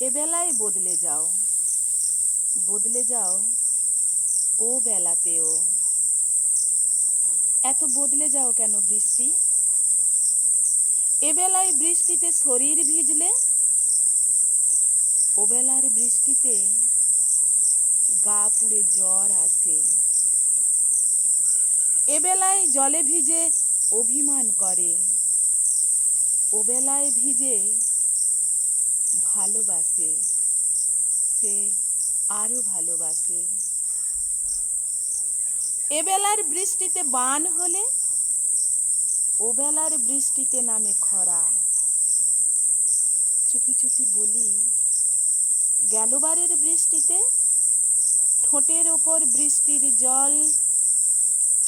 এবেলায় বদলে যাও, বদলে যাও ও বেলাতেও। এত বদলে যাও কেন বৃষ্টি? এবেলায় বৃষ্টিতে শরীর ভিজলে, ওবেলার বৃষ্টিতে গা পুড়ে জ্বর আসে। এবেলায় জলে ভিজে অভিমান করে, ওবেলায় ভিজে ভালোবাসে, সে আরো ভালোবাসে। এবেলার বৃষ্টিতে বান হলে, ওবেলার বৃষ্টিতে নামে খরা। চুপি চুপি বলি, গেলবারের বৃষ্টিতে ঠোঁটের ওপর বৃষ্টির জল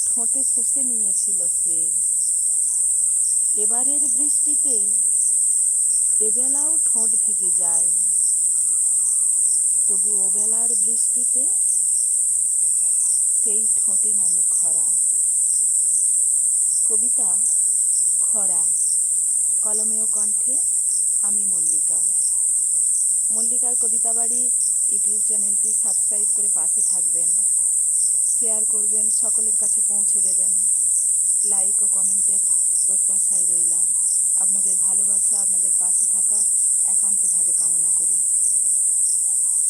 ঠোঁটে শুষে নিয়েছিল সে। এবারের বৃষ্টিতে এবেলাও ঠোঁট ভিজে যায়, তবু ওবেলার বৃষ্টিতে সেই ঠোঁটে নামে খরা। কবিতা খরা, কলমে ও কণ্ঠে আমি মল্লিকা। মল্লিকার কবিতা বাড়ি ইউটিউব চ্যানেলটি সাবস্ক্রাইব করে পাশে থাকবেন, শেয়ার করবেন, সকলের কাছে পৌঁছে দেবেন। লাইক ও কমেন্টের প্রত্যাশায় রইলাম। আপনাদের ভালোবাসা, আপনাদের পাশে থাকা একান্তভাবে কামনা করি।